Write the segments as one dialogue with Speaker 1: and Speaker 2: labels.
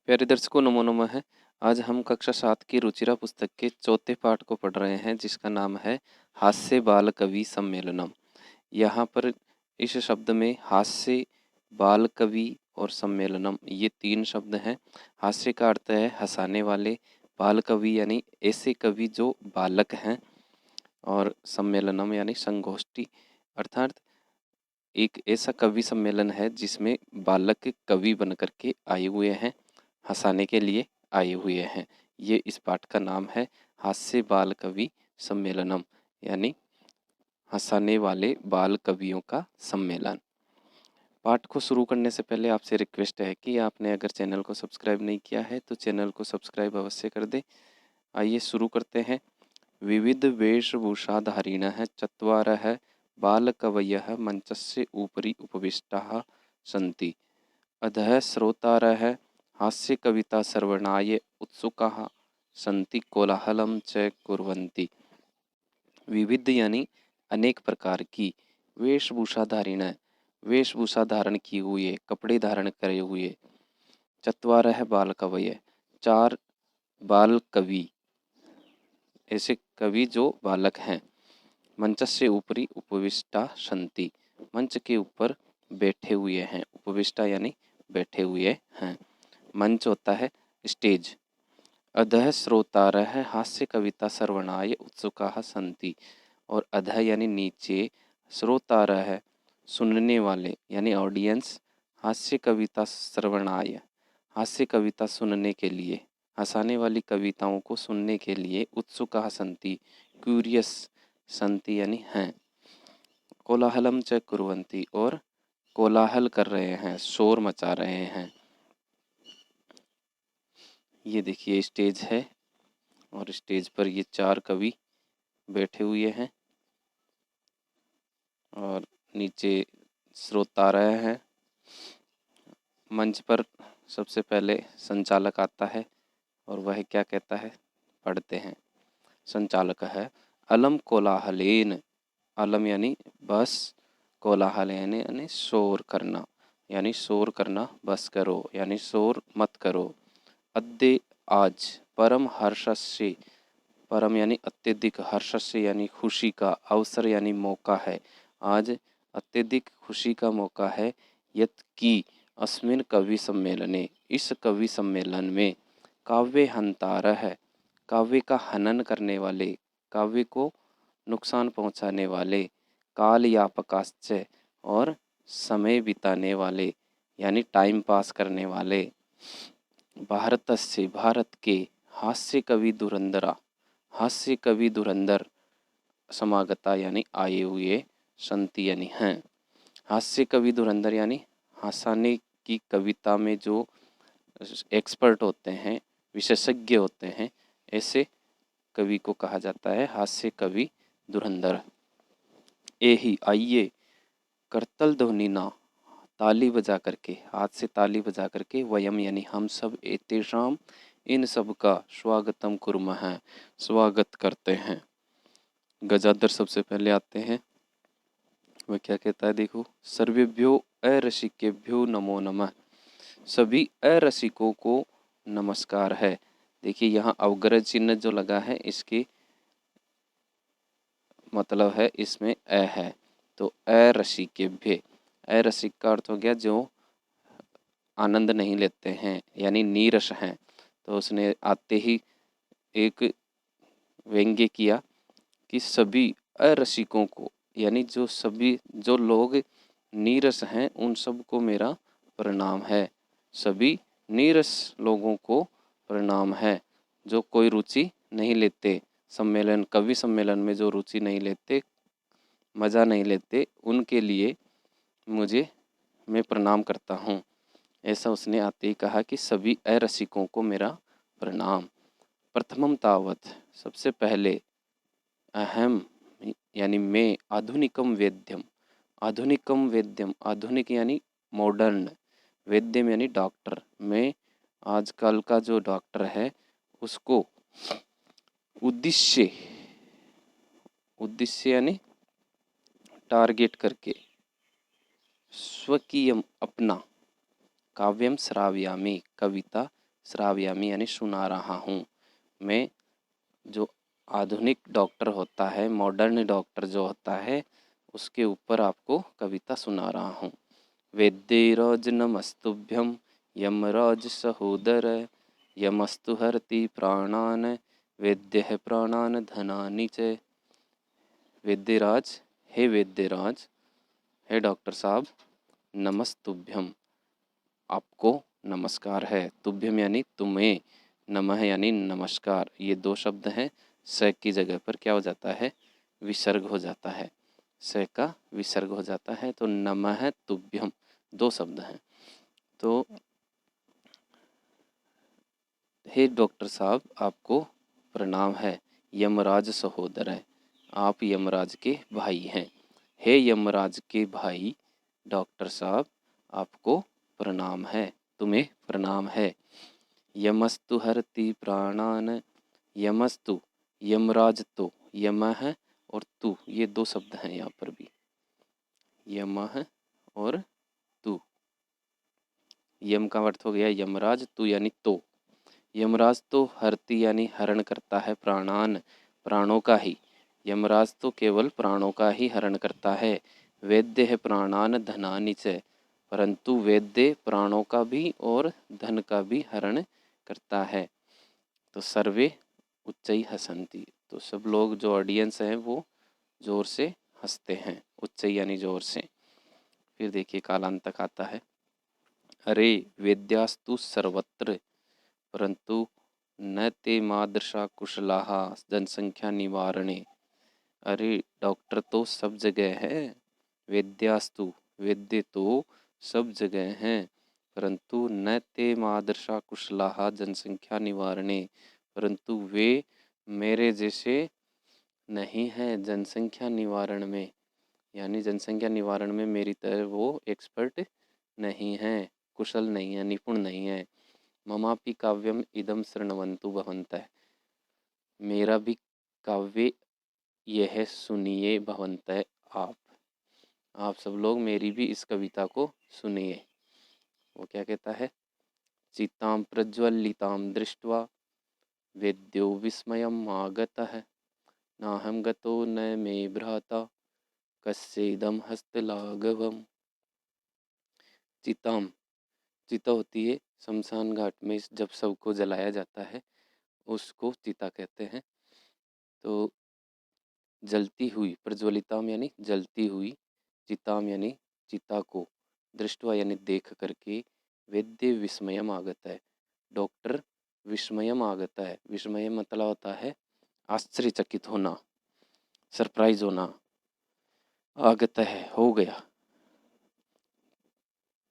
Speaker 1: प्यारे दर्शकों, नमो नमः है। आज हम कक्षा 7 की रुचिरा पुस्तक के चौथे पाठ को पढ़ रहे हैं, जिसका नाम है हास्य बाल कवि सम्मेलनम। यहाँ पर इस शब्द में हास्य, बाल कवि और सम्मेलनम, ये 3 शब्द हैं। हास्य का अर्थ है हंसाने वाले, बाल कवि यानी ऐसे कवि जो बालक हैं, और सम्मेलनम यानी संगोष्ठी, अर्थात एक ऐसा कवि सम्मेलन है जिसमें बालक कवि बनकर के आए हुए हैं, हंसाने के लिए आए हुए हैं। ये इस पाठ का नाम है हास्य बाल कवि सम्मेलनम, यानी हंसाने वाले बाल कवियों का सम्मेलन। पाठ को शुरू करने से पहले आपसे रिक्वेस्ट है कि आपने अगर चैनल को सब्सक्राइब नहीं किया है तो चैनल को सब्सक्राइब अवश्य कर दे। आइए शुरू करते हैं। विविध वेशभूषाधारिणः चत्वारः बालकवयः मंचस्य उपरि उपविष्टाः सन्ति। अधः श्रोतारः हास्यकविताश्रवणाय उत्सुकाः सन्ति, कोलाहलं च कुर्वन्ति। विविध यानी अनेक प्रकार की, वेशभूषाधारिण, वेशभूषा धारण की हुए, कपड़े धारण करे हुए, चत्वारः बालकवय, 4 बाल कवि, ऐसे कवि जो बालक हैं, मंचस्य ऊपरी उपविष्टा सन्ति, मंच के ऊपर बैठे हुए हैं। उपविष्टा यानी बैठे हुए हैं। मंच होता है स्टेज। अधः श्रोतारः हास्य कविता श्रवणाय उत्सुकाः सन्ति, और अधः यानी नीचे, श्रोतारः सुनने वाले यानी ऑडियंस, हास्य कविता श्रवणाय हास्य कविता सुनने के लिए, हंसाने वाली कविताओं को सुनने के लिए, उत्सुकाः सन्ति क्यूरियस, सन्ति यानी हैं, कोलाहलम च कुर्वन्ति और कोलाहल कर रहे हैं, शोर मचा रहे हैं। ये देखिए स्टेज है और स्टेज पर ये 4 कवि बैठे हुए हैं और नीचे श्रोता रहे हैं। मंच पर सबसे पहले संचालक आता है और वह क्या कहता है, पढ़ते हैं। संचालक है अलम कोलाहलेन, अलम यानी बस, कोलाहल यानी शोर करना, यानी शोर करना बस करो, यानी शोर मत करो। अद्य आज, परम हर्षस्य, परम यानी अत्यधिक, हर्षस्य यानी खुशी का, अवसर यानी मौका है। आज अत्यधिक खुशी का मौका है। यत् की अस्मिन कवि सम्मेलने, इस कवि सम्मेलन में, काव्य हंतार है, काव्य का हनन करने वाले, काव्य को नुकसान पहुंचाने वाले, काल यापकाश्च, और समय बिताने वाले यानी टाइम पास करने वाले, भारतस्य, भारत के, हास्य कवि धुरंधरा, हास्य कवि धुरंधर, समागता यानी आए हुए, संति यानी हैं। हास्य कवि धुरंधर यानी हंसाने की कविता में जो एक्सपर्ट होते हैं, विशेषज्ञ होते हैं, ऐसे कवि को कहा जाता है हास्य कवि धुरंधर। एही आइए, करतल ध्वनि ना, ताली बजा करके, हाथ से ताली बजा करके, वयम यानी हम सब, एतेषाम इन सब का, स्वागतम कुर्मः है, स्वागत करते हैं। गजाधर सबसे पहले आते हैं। वह क्या कहता है, देखो। सर्वेभ्यो अरसिकेभ्यो नमो नमः, सभी अरसिकों को नमस्कार है। देखिए यहाँ अवग्रह चिन्ह जो लगा है, इसकी मतलब है इसमें अ है, तो अरसिकेभ्य, अरसिक का अर्थ हो गया जो आनंद नहीं लेते हैं, यानी नीरस हैं। तो उसने आते ही एक व्यंग्य किया कि सभी अरसिकों को, यानी जो सभी जो लोग नीरस हैं उन सबको मेरा प्रणाम है। सभी नीरस लोगों को प्रणाम है, जो कोई रुचि नहीं लेते, सम्मेलन, कवि सम्मेलन में जो रुचि नहीं लेते, मज़ा नहीं लेते, उनके लिए मैं प्रणाम करता हूँ। ऐसा उसने आते ही कहा कि सभी अरसिकों को मेरा प्रणाम। प्रथमम तावत, सबसे पहले, अहम यानी मैं, आधुनिकम वेद्यम, आधुनिकम वेद्यम, आधुनिक यानी मॉडर्न, वेद्यम यानी डॉक्टर, मैं आजकल का जो डॉक्टर है उसको, उद्देश्य, उद्देश्य यानी टारगेट करके, स्वकीयम अपना, काव्यम श्राव्यामि, कविता श्रावयामी यानी सुना रहा हूँ। मैं जो आधुनिक डॉक्टर होता है, मॉडर्न डॉक्टर जो होता है, उसके ऊपर आपको कविता सुना रहा हूँ। वेद्यैराज नमस्तुभ्यं यमराज सहोदर यमस्तु हरति प्राणान वेद्यः प्राणान धनानि च। वेद्यराज, हे वेद्यराज, हे डॉक्टर साहब, नमस्तुभ्यम, आपको नमस्कार है। तुभ्यम यानी तुम्हें, नमः यानी नमस्कार। ये दो शब्द हैं, स की जगह पर क्या हो जाता है, विसर्ग हो जाता है, स का विसर्ग हो जाता है, तो नमः तुभ्यम दो शब्द हैं। तो हे डॉक्टर साहब, आपको प्रणाम है। यमराज सहोदर है, आप यमराज के भाई हैं। हे यमराज के भाई डॉक्टर साहब, आपको प्रणाम है, तुम्हें प्रणाम है। यमस्तु हरति प्राणान, यमस्तु यमराज, तो यमः और तू ये दो शब्द हैं यहाँ पर भी, यमः और तू। यम का अर्थ हो गया यमराज, तू यानी तो। यमराज तो हरति यानी हरण करता है, प्राणान प्राणों का ही। यमराज तो केवल प्राणों का ही हरण करता है। वेद्य है प्राणान धनानि च, परंतु वेद्य प्राणों का भी और धन का भी हरण करता है। तो सर्वे उच्चई हसंती, तो सब लोग जो ऑडियंस हैं वो जोर से हंसते हैं। उच्चई यानी जोर से। फिर देखिए कालांतक आता है। अरे वेद्यास्तु सर्वत्र परंतु न ते मादृशा कुशलाः जनसंख्या निवारणे। अरे डॉक्टर तो सब जगह है, वेद्यास्तु वेद्य तो सब जगह हैं, परंतु न ते मादृशा कुशलाः जनसंख्या निवारणे, परंतु वे मेरे जैसे नहीं हैं जनसंख्या निवारण में, यानी जनसंख्या निवारण में मेरी तरह वो एक्सपर्ट नहीं हैं, कुशल नहीं है, निपुण नहीं है। ममापि काव्यम इदम शृण्वन्तु भवन्तः, मेरा भी काव्य यह सुनिए भवन्तः, आप सब लोग मेरी भी इस कविता को सुनिए। वो क्या कहता है, चितां प्रज्वलितां दृष्ट्वा वेद्यो विस्मयम् आगतः, नाहं गतो न मे भ्राता कस्येदं हस्तलाघवम्। चिताम, चिता होती है शमशान घाट में जब सबको जलाया जाता है, उसको चिता कहते हैं। तो जलती हुई, प्रज्वलिताम यानी जलती हुई, चिताम यानी चिता को, दृष्टवा यानी देख करके, वेद्य विस्मयम आगता है, डॉक्टर विस्मयम आगता है। विस्मय मतलब होता है आश्चर्यचकित होना, सरप्राइज होना। आगता है हो गया।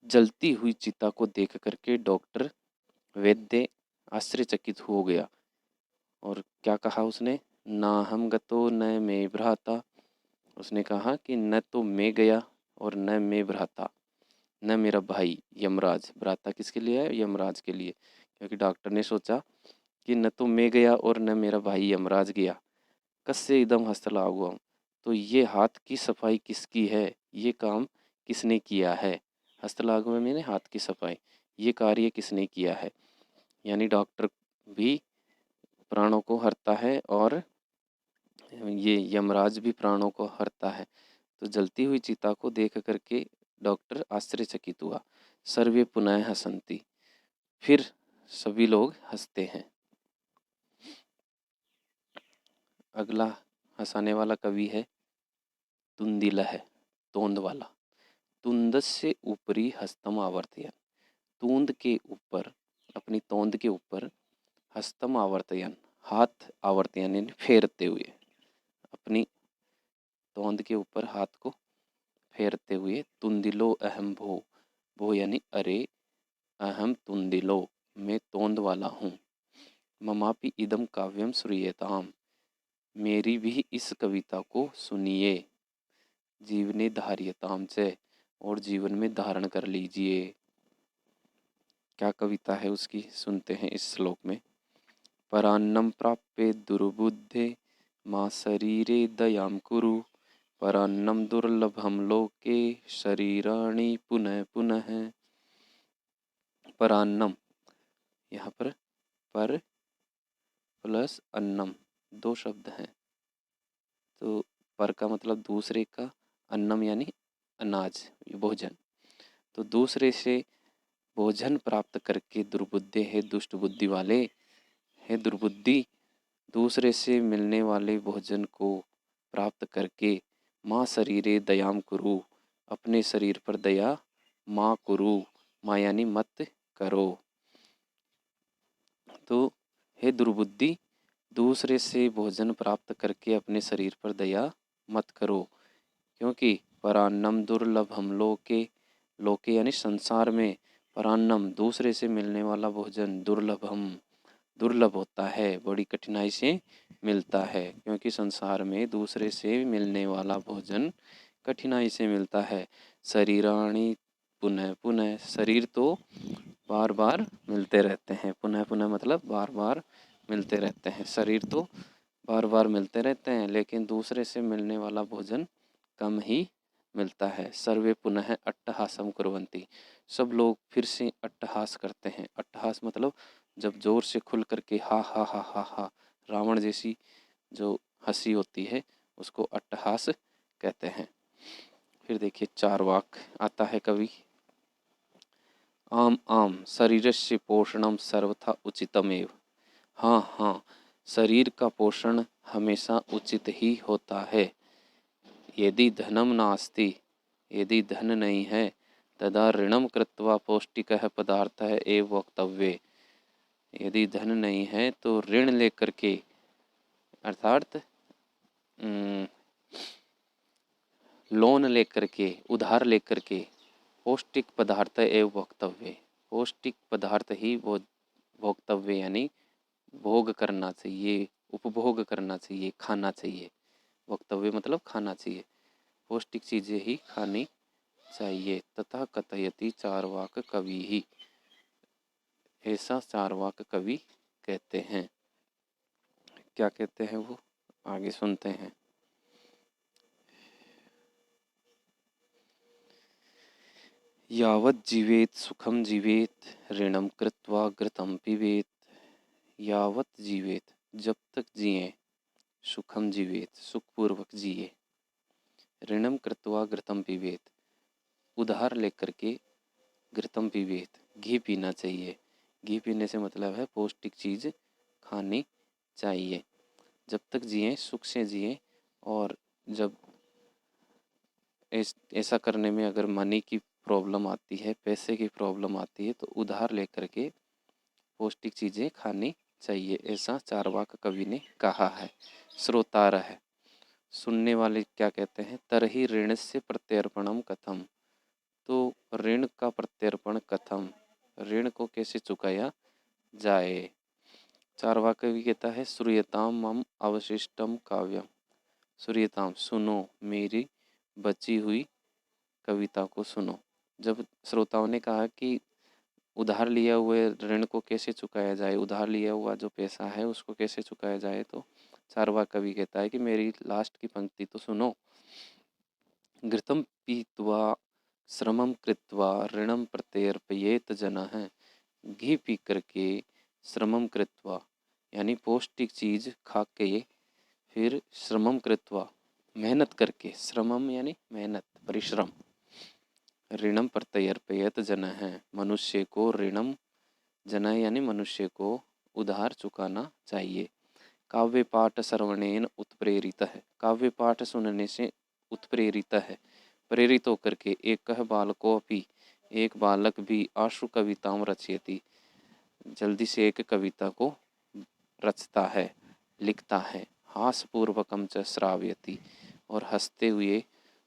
Speaker 1: जलती हुई चिता को देख करके डॉक्टर वैद्य आश्चर्यचकित हो गया। और क्या कहा उसने, ना हम गतो न मैं भ्राता, उसने कहा कि न तो मैं गया और न मैं भ्राता, न मेरा भाई यमराज। भ्राता किसके लिए है, यमराज के लिए, क्योंकि डॉक्टर ने सोचा कि न तो मैं गया और न मेरा भाई यमराज गया। कस्से इदम हस्तलाघवम, तो ये हाथ की सफाई किसकी है, ये काम किसने किया है। हस्तलाघव में हाथ की सफाई, ये कार्य किसने किया है। यानी डॉक्टर भी प्राणों को हरता है और ये यमराज भी प्राणों को हरता है। तो जलती हुई चिता को देख करके डॉक्टर आश्चर्यचकित हुआ। सर्वे पुनः हसंती, फिर सभी लोग हंसते हैं। अगला हंसाने वाला कवि है तुंदिल है, तोंद वाला। तुंदस्य ऊपरी हस्तम आवर्तयन, तूंद के ऊपर, अपनी तोंद के ऊपर, हस्तम आवर्तयन हाथ आवर्तयन यानी फेरते हुए, अपनी तोंद के ऊपर हाथ को फेरते हुए, तुंदिलो अहम भो, भो यानी अरे, अहम तुंदिलो मैं तोंद वाला हूँ, ममापि इदम काव्यम श्रूयताम, मेरी भी इस कविता को सुनिए, जीवने धार्यताम च, और जीवन में धारण कर लीजिए। क्या कविता है उसकी, सुनते हैं इस श्लोक में। परान्नम प्राप्य दुर्बुद्धे माँ शरीरे दयां कुरु, परान्नम दुर्लभम लोके शरीराणि पुनः पुनः। परान्नम यहाँ पर प्लस अन्नम दो शब्द हैं। तो पर का मतलब दूसरे का, अन्नम यानी अनाज, भोजन। तो दूसरे से भोजन प्राप्त करके दुर्बुद्धे है दुष्ट बुद्धि वाले, है दुर्बुद्धि, दूसरे से मिलने वाले भोजन को प्राप्त करके माँ शरीरे दयाम कुरु, अपने शरीर पर दया माँ कुरु, माँ यानी मत करो। तो हे दुर्बुद्धि, दूसरे से भोजन प्राप्त करके अपने शरीर पर दया मत करो, क्योंकि परान्नम दुर्लभम लोके, लोके यानी संसार में, परान्नम दूसरे से मिलने वाला भोजन, दुर्लभम दुर्लभ होता है, बड़ी कठिनाई से मिलता है, क्योंकि संसार में दूसरे से मिलने वाला भोजन कठिनाई से मिलता है। शरीराणि पुनः पुनः, शरीर तो बार बार मिलते रहते हैं, पुनः पुनः मतलब बार बार मिलते रहते हैं, शरीर तो बार बार मिलते रहते हैं, लेकिन दूसरे से मिलने वाला भोजन कम ही मिलता है। सर्वे पुनः अट्टहासम कुर्वन्ति, सब लोग फिर से अट्टहास करते हैं। अट्टहास मतलब जब जोर से खुल करके हा हा हा हा हा, रावण जैसी जो हंसी होती है उसको अट्टहास कहते हैं। फिर देखिए चार्वाक आता है कवि। आम आम शरीरस्य पोषणम सर्वथा उचितमेव, हाँ हाँ, शरीर का पोषण हमेशा उचित ही होता है। यदि धनम नास्ति, यदि धन नहीं है, तदा ऋणम कृत्वा पौष्टिकः पदार्थः एव वक्तव्ये, यदि धन नहीं है तो ऋण लेकर के, अर्थात लोन लेकर के, उधार लेकर के, पौष्टिक पदार्थ एवं भोक्तव्य, पौष्टिक पदार्थ ही वो भोक्तव्य यानी भोग करना चाहिए, उपभोग करना चाहिए, खाना चाहिए। भोक्तव्य मतलब खाना चाहिए, पौष्टिक चीजें ही खानी चाहिए। तथा कथयति चार्वाक कवि ही, ऐसा चार्वाक कवि कहते हैं। क्या कहते हैं वो, आगे सुनते हैं। यावत् जीवेत सुखम जीवेत, ऋणम कृत्वा घृतम पिबेत। यावत् जीवेत, जब तक जिए, सुखम जीवेत, सुखपूर्वक जिए, ऋणम कृत्वा घृतम पिबेत, उधार लेकर के घृतम पिबेत, घी पीना चाहिए। घी पीने से मतलब है पौष्टिक चीज खानी चाहिए। जब तक जिए सुख से जिए, और जब ऐसा करने में अगर मनी की प्रॉब्लम आती है, पैसे की प्रॉब्लम आती है, तो उधार लेकर के पौष्टिक चीज़ें खानी चाहिए, ऐसा चार्वाक कवि ने कहा है। श्रोतार है, सुनने वाले क्या कहते हैं। तरहि ऋण से प्रत्यर्पणम कथम, तो ऋण का प्रत्यर्पण कथम, ऋण को कैसे चुकाया जाए। चार्वाक कवि कहता है श्रूयताम मम अवशिष्टम काव्यम, श्रूयताम सुनो, मेरी बची हुई कविता को सुनो। जब श्रोताओं ने कहा कि उधार लिया हुए ऋण को कैसे चुकाया जाए, उधार लिया हुआ जो पैसा है उसको कैसे चुकाया जाए, तो चार्वाक कवि कहता है कि मेरी लास्ट की पंक्ति तो सुनो। घृतम पीत्वा श्रमम कृत्वा ऋणम प्रत्यर्पयेत जनः, घी पी करके, श्रमम कृत्वा यानी पौष्टिक चीज खा के, फिर श्रमम कृत्वा मेहनत करके, श्रमम यानी मेहनत परिश्रम, ऋणम प्रत्यर्पयेत जनः मनुष्य को, ऋणम जनः यानी मनुष्य को उधार चुकाना चाहिए। काव्य पाठ श्रवणेन उत्प्रेरित है, काव्य पाठ सुनने से उत्प्रेरित है, प्रेरित होकर के। एक बालको अपि, एक बालक भी आशु कविताम रचयति, जल्दी से एक कविता को रचता है, लिखता है। हासपूर्वकम च श्रावयति, और हंसते हुए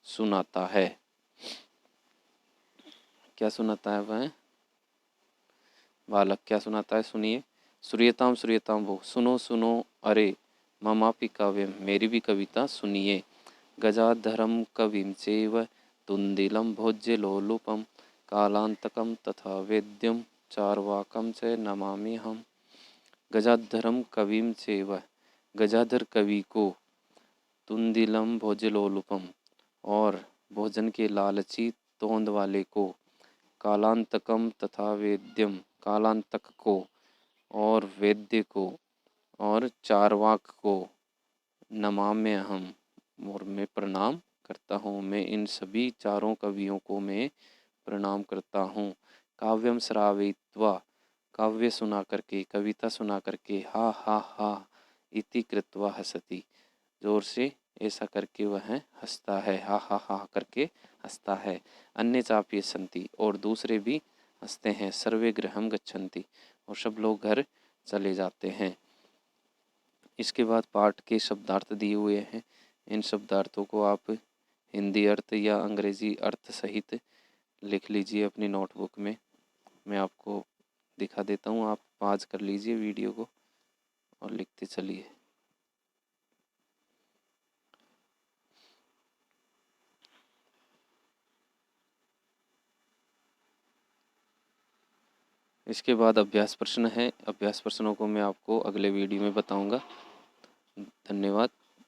Speaker 1: सुनाता है। क्या सुनाता है वह बालक, क्या सुनाता है, सुनिए। सूर्यताम वो, सुनो सुनो अरे, ममापि काव्यम, मेरी भी कविता सुनिए। गजाधरम कविम चैव तुंदिलम भोज्य लोलुपम, कालांतकम तथा वेद्यम चार्वाकम च नमामि हम। गजाधरम कविम चैव, गजाधर कवि को, तुंदिलम भोज्य लोलुपम, और भोजन के लालची तोंद वाले को, कालांतकम तथा वेद्यम, कालांतक को, और वेद्य को और चारवाक को नमाम्यहम्, और मैं प्रणाम करता हूँ। मैं इन सभी चारों कवियों को मैं प्रणाम करता हूँ। काव्यम श्रावयित्वा, काव्य सुना करके, कविता सुना करके, हा हा हा इति कृत्वा हसति, जोर से ऐसा करके वह हंसता है, हा हा हा करके हंसता है। अन्य चाप्य संति, और दूसरे भी हंसते हैं। सर्वे गृहम गच्छन्ति, और सब लोग घर चले जाते हैं। इसके बाद पाठ के शब्दार्थ दिए हुए हैं। इन शब्दार्थों को आप हिंदी अर्थ या अंग्रेजी अर्थ सहित लिख लीजिए अपनी नोटबुक में। मैं आपको दिखा देता हूँ, आप पॉज कर लीजिए वीडियो को और लिखते चलिए। इसके बाद अभ्यास प्रश्न है। अभ्यास प्रश्नों को मैं आपको अगले वीडियो में बताऊंगा। धन्यवाद।